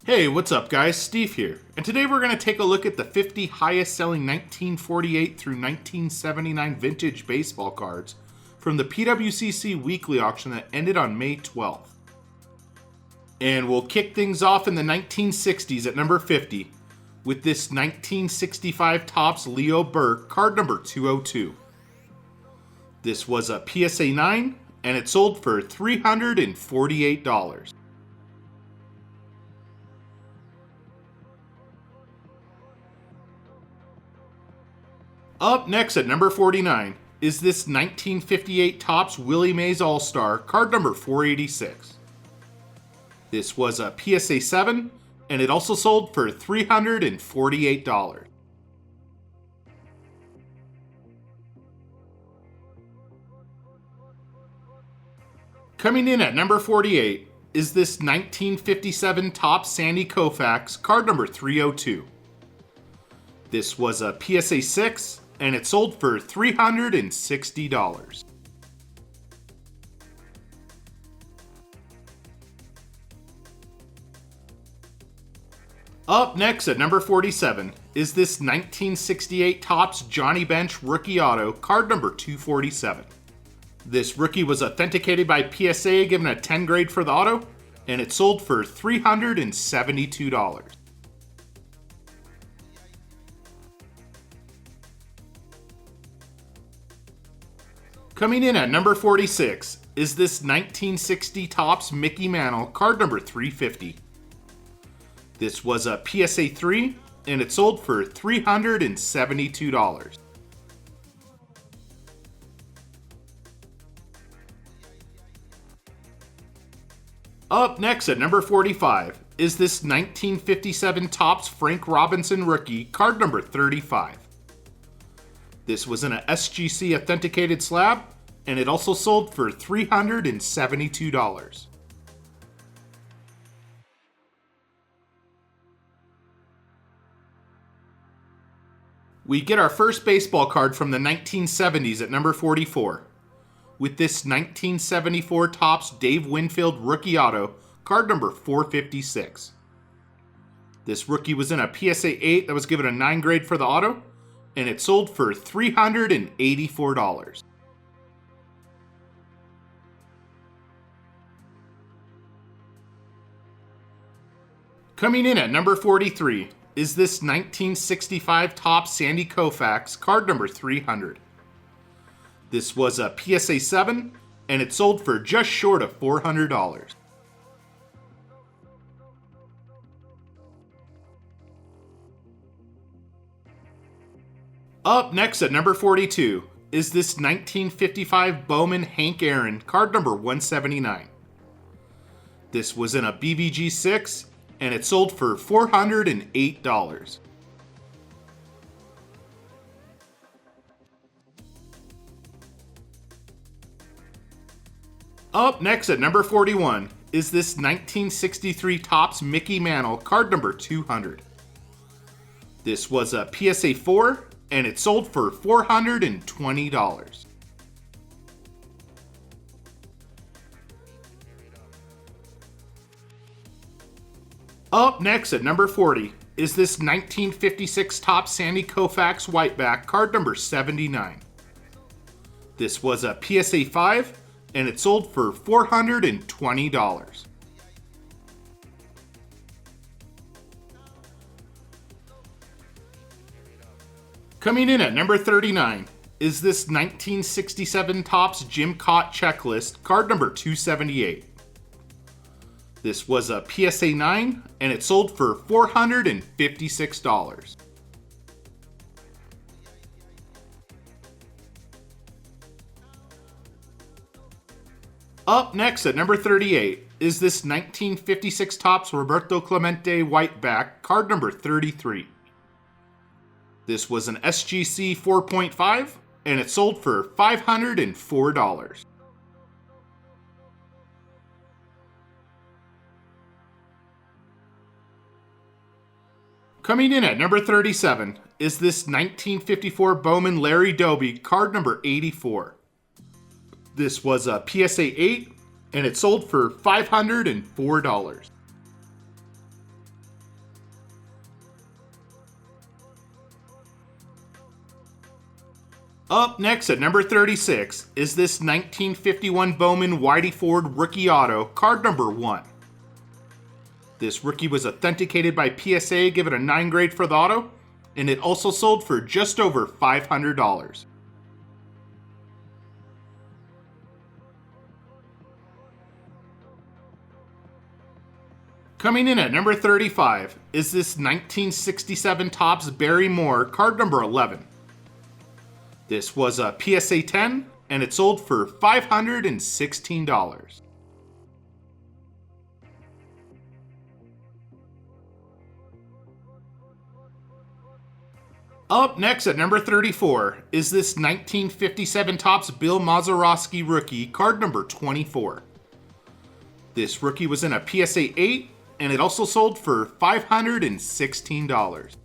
Hey, what's up guys? Steve here. And today we're going to take a look at the 50 highest selling 1948 through 1979 vintage baseball cards from the pwcc weekly auction that ended on May 12th. And we'll kick things off in the 1960s at number 50 with this 1965 Topps Leo Burke card number 202. This was a PSA 9 and it sold for $348. Up next at number 49 is this 1958 Topps Willie Mays All-Star, card number 486. This was a PSA 7, and it also sold for $348. Coming in at number 48 is this 1957 Topps Sandy Koufax, card number 302. This was a PSA 6, and it sold for $360. Up next at number 47 is this 1968 Topps Johnny Bench Rookie Auto, card number 247. This rookie was authenticated by PSA, given a 10 grade for the auto, and it sold for $372. Coming in at number 46 is this 1960 Topps Mickey Mantle, card number 350. This was a PSA 3, and it sold for $372. Up next at number 45 is this 1957 Topps Frank Robinson Rookie, card number 35. This was in a SGC authenticated slab, and it also sold for $372. We get our first baseball card from the 1970s at number 44, with this 1974 Topps Dave Winfield Rookie Auto, card number 456. This rookie was in a PSA 8 that was given a 9 grade for the auto, and it sold for $384. Coming in at number 43 is this 1965 Topps Sandy Koufax, card number 300. This was a PSA 7, and it sold for just short of $400. Up next at number 42 is this 1955 Bowman Hank Aaron, card number 179. This was in a BVG 6, and it sold for $408. Up next at number 41 is this 1963 Topps Mickey Mantle, card number 200. This was a PSA 4, and it sold for $420. Up next at number 40 is this 1956 Topps Sandy Koufax Whiteback, card number 79. This was a PSA 5, and it sold for $420. Coming in at number 39 is this 1967 Topps Jim Cott Checklist, card number 278. This was a PSA 9, and it sold for $456. Up next at number 38 is this 1956 Topps Roberto Clemente Whiteback, card number 33. This was an SGC 4.5, and it sold for $504. Coming in at number 37 is this 1954 Bowman Larry Doby, card number 84. This was a PSA 8, and it sold for $504. Up next at number 36 is this 1951 Bowman Whitey Ford rookie auto, card number 1. This rookie was authenticated by PSA, given a 9 grade for the auto, and it also sold for just over $500. Coming in at number 35 is this 1967 Topps Barry Moore, card number 11. This was a PSA 10, and it sold for $516. Up next at number 34 is this 1957 Topps Bill Mazeroski rookie, card number 24. This rookie was in a PSA 8, and it also sold for $516.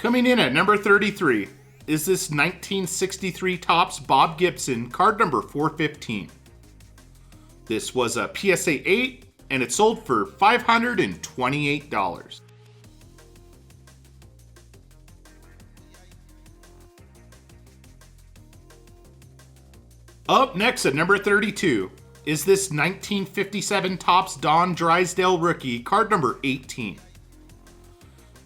Coming in at number 33 is this 1963 Topps Bob Gibson, card number 415. This was a PSA 8, and it sold for $528. Up next at number 32 is this 1957 Topps Don Drysdale rookie, card number 18.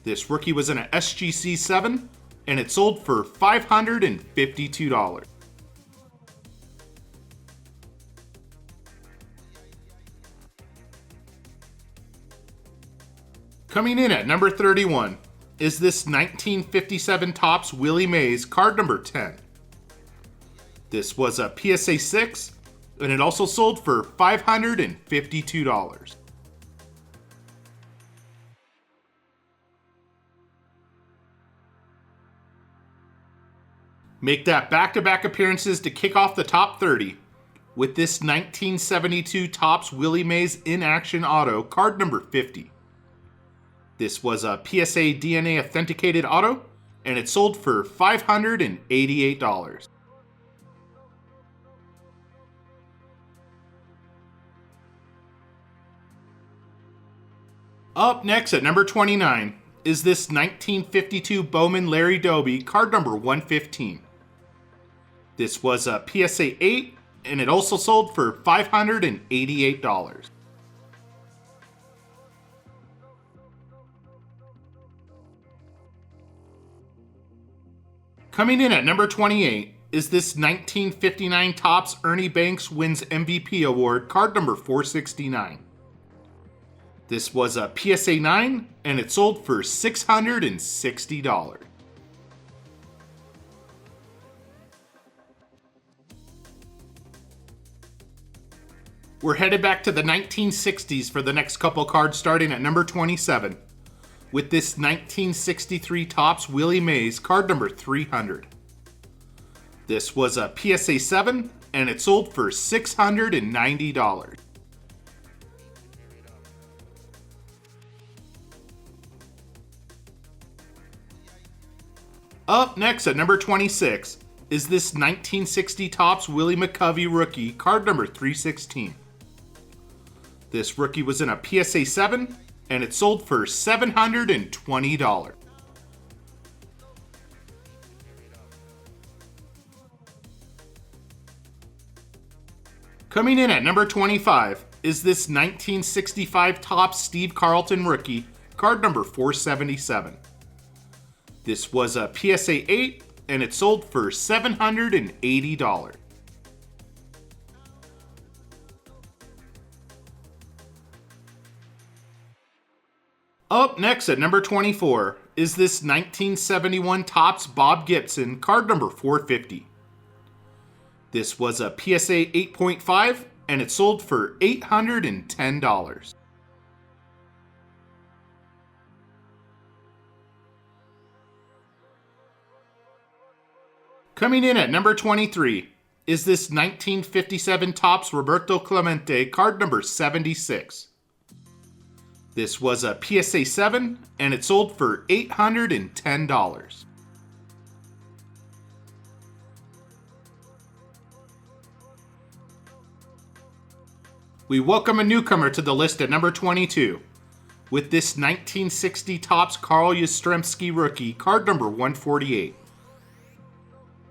This rookie was in a SGC 7, and it sold for $552. Coming in at number 31 is this 1957 Topps Willie Mays, card number 10. This was a PSA 6, and it also sold for $552. Make that back-to-back appearances to kick off the top 30 with this 1972 Topps Willie Mays in action auto, card number 50. This was a PSA DNA authenticated auto, and it sold for $588. Up next at number 29 is this 1952 Bowman Larry Doby, card number 115. This was a PSA 8, and it also sold for $588. Coming in at number 28 is this 1959 Topps Ernie Banks Wins MVP Award, card number 469. This was a PSA 9, and it sold for $660. We're headed back to the 1960s for the next couple cards, starting at number 27 with this 1963 Topps Willie Mays, card number 300. This was a PSA 7, and it sold for $690. Up next at number 26 is this 1960 Topps Willie McCovey rookie, card number 316. This rookie was in a PSA 7, and it sold for $720. Coming in at number 25 is this 1965 Topps Steve Carlton rookie, card number 477. This was a PSA 8, and it sold for $780. Up next at number 24 is this 1971 Topps Bob Gibson, card number 450. This was a PSA 8.5, and it sold for $810. Coming in at number 23 is this 1957 Topps Roberto Clemente, card number 76. This was a PSA 7, and it sold for $810. We welcome a newcomer to the list at number 22 with this 1960 Topps Carl Yastrzemski rookie, card number 148.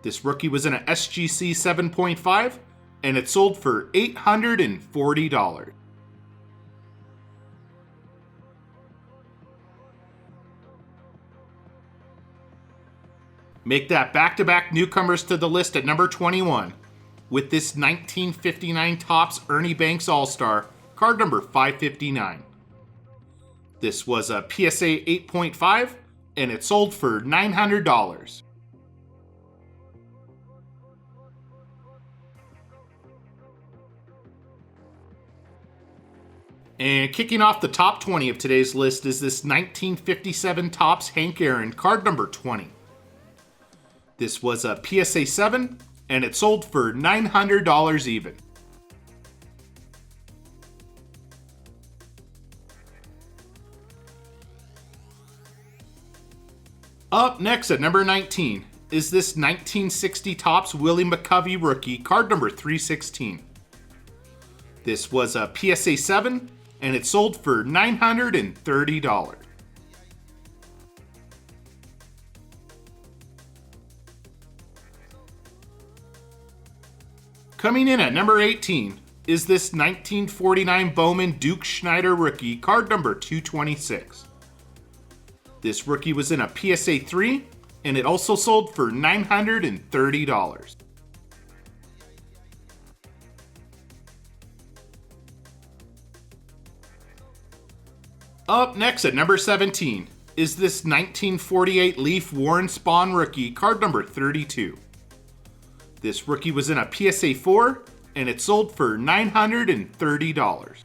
This rookie was in a SGC 7.5, and it sold for $840. Make that back-to-back newcomers to the list at number 21 with this 1959 Topps Ernie Banks All-Star, card number 559. This was a PSA 8.5, and it sold for $900. And kicking off the top 20 of today's list is this 1957 Topps Hank Aaron, card number 20. This was a PSA 7, and it sold for $900 even. Up next at number 19 is this 1960 Topps Willie McCovey rookie, card number 316. This was a PSA 7, and it sold for $930. Coming in at number 18 is this 1949 Bowman Duke Schneider rookie, card number 226. This rookie was in a PSA 3, and it also sold for $930. Up next at number 17 is this 1948 Leaf Warren Spahn rookie, card number 32. This rookie was in a PSA 4, and it sold for $930.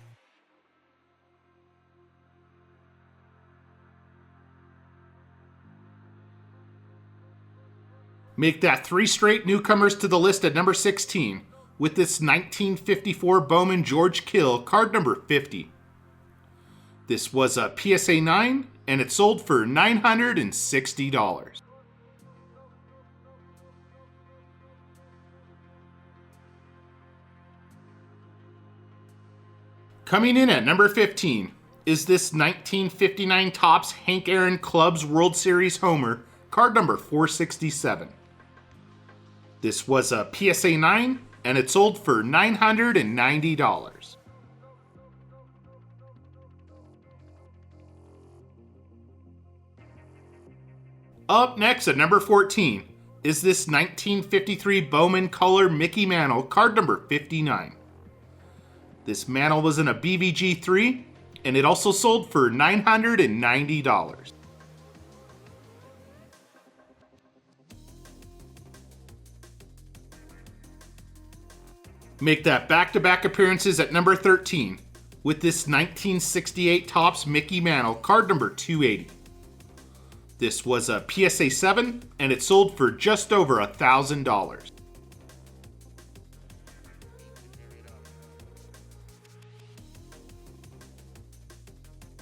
Make that 3 straight newcomers to the list at number 16 with this 1954 Bowman George Kill, card number 50. This was a PSA 9, and it sold for $960. Coming in at number 15 is this 1959 Topps Hank Aaron Clubs World Series Homer, card number 467. This was a PSA 9, and it sold for $990. Up next at number 14 is this 1953 Bowman Color Mickey Mantle, card number 59. This mantle was in a BVG 3, and it also sold for $990. Make that back-to-back appearances at number 13 with this 1968 Topps Mickey Mantle, card number 280. This was a PSA 7, and it sold for just over $1,000.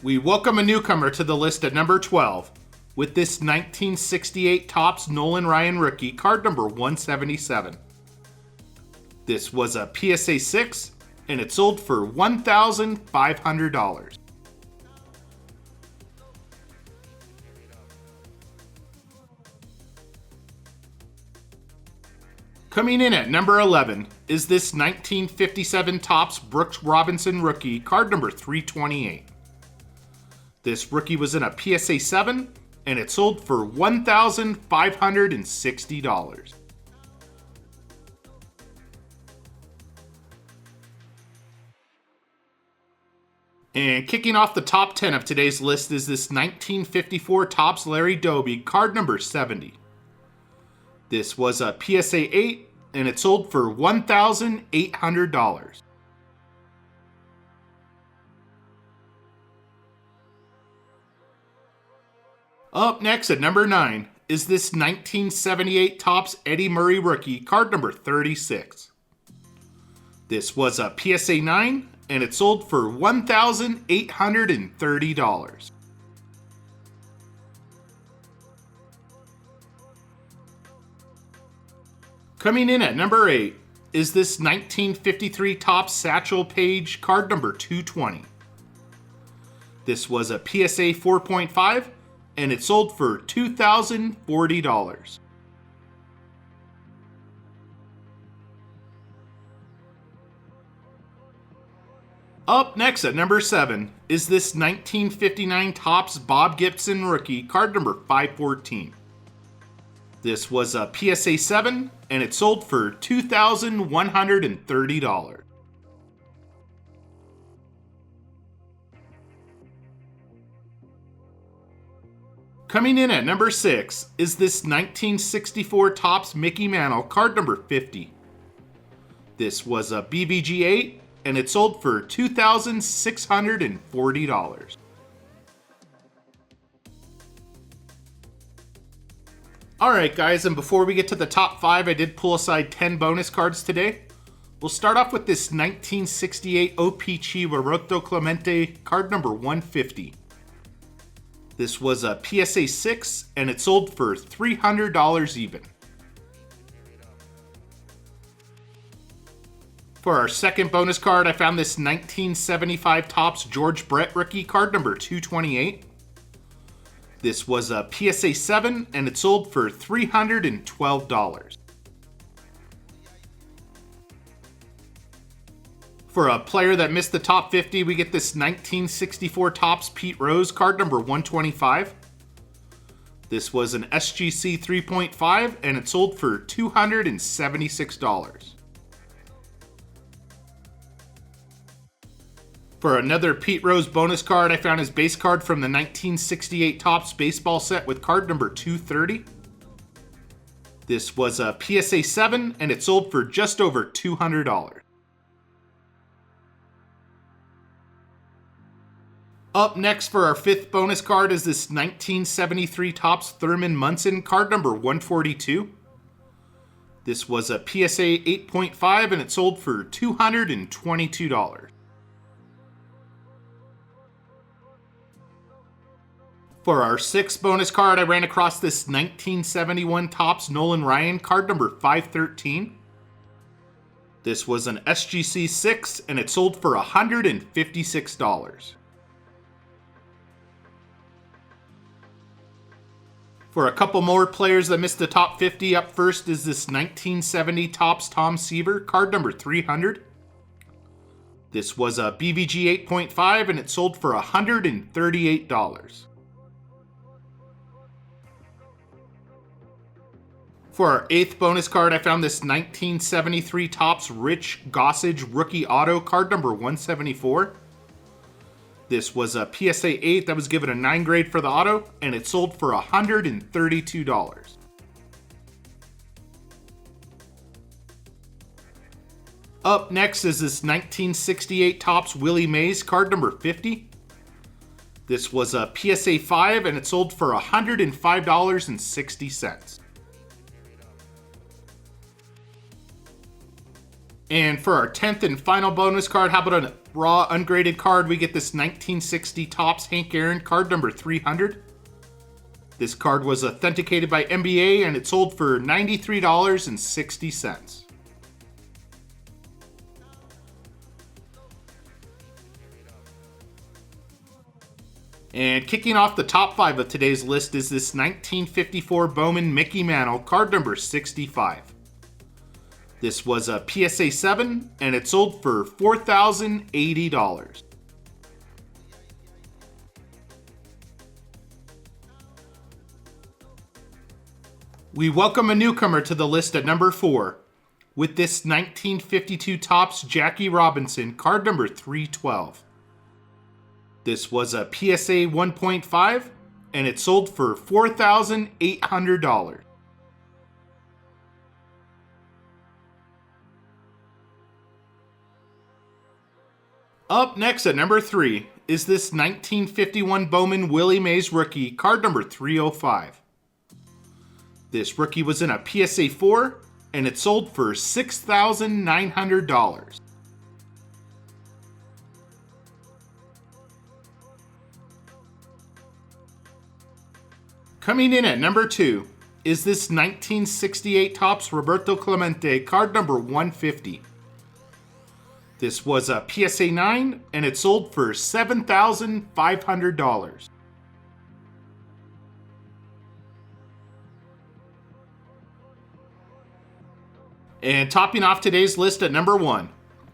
We welcome a newcomer to the list at number 12 with this 1968 Topps Nolan Ryan rookie, card number 177. This was a PSA 6, and it sold for $1,500. Coming in at number 11 is this 1957 Topps Brooks Robinson rookie, card number 328. This rookie was in a PSA 7, and it sold for $1,560. And kicking off the top 10 of today's list is this 1954 Topps Larry Doby, card number 70. This was a PSA 8, and it sold for $1,800. Up next at number 9 is this 1978 Topps Eddie Murray rookie, card number 36. This was a PSA 9, and it sold for $1,830. Coming in at number 8 is this 1953 Topps Satchel Paige, card number 220. This was a PSA 4.5, and it sold for $2,040. Up next at number 7 is this 1959 Topps Bob Gibson rookie, card number 514. This was a PSA 7, and it sold for $2,130. Coming in at number 6 is this 1964 Topps Mickey Mantle, card number 50. This was a BVG 8, and it sold for $2,640. Alright guys, and before we get to the top 5, I did pull aside 10 bonus cards today. We'll start off with this 1968 OPC Roberto Clemente, card number 150. This was a PSA 6, and it sold for $300 even. For our second bonus card, I found this 1975 Topps George Brett rookie, card number 228. This was a PSA 7, and it sold for $312. For a player that missed the top 50, we get this 1964 Topps Pete Rose, card number 125. This was an SGC 3.5, and it sold for $276. For another Pete Rose bonus card, I found his base card from the 1968 Topps baseball set with card number 230. This was a PSA 7, and it sold for just over $200. Up next for our fifth bonus card is this 1973 Topps Thurman Munson, card number 142. This was a PSA 8.5, and it sold for $222. For our sixth bonus card, I ran across this 1971 Topps Nolan Ryan, card number 513. This was an SGC 6, and it sold for $156. For a couple more players that missed the top 50, up first is this 1970 Topps Tom Seaver, card number 300. This was a BVG 8.5, and it sold for $138. For our eighth bonus card, I found this 1973 Topps Rich Gossage Rookie Auto, card number 174. This was a PSA 8 that was given a 9 grade for the auto, and it sold for $132. Up next is this 1968 Topps Willie Mays, card number 50. This was a PSA 5, and it sold for $105.60. And for our 10th and final bonus card, how about a raw ungraded card? We get this 1960 Topps Hank Aaron, card number 300. This card was authenticated by NBA, and it sold for $93.60. And kicking off the top 5 of today's list is this 1954 Bowman Mickey Mantle, card number 65. This was a PSA 7, and it sold for $4,080. We welcome a newcomer to the list at number 4 with this 1952 Topps Jackie Robinson, card number 312. This was a PSA 1.5, and it sold for $4,800. Up next at number 3 is this 1951 Bowman Willie Mays rookie, card number 305. This rookie was in a PSA 4, and it sold for $6,900. Coming in at number 2 is this 1968 Topps Roberto Clemente, card number 150. This was a PSA 9, and it sold for $7,500. And topping off today's list at number 1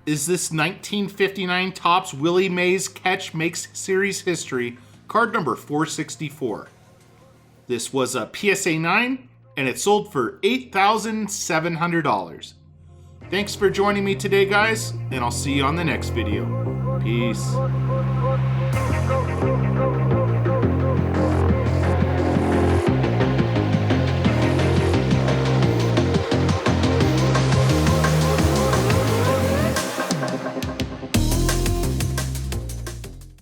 is this 1959 Topps Willie Mays Catch Makes Series History, card number 464. This was a PSA 9, and it sold for $8,700. Thanks for joining me today, guys, and I'll see you on the next video. Peace.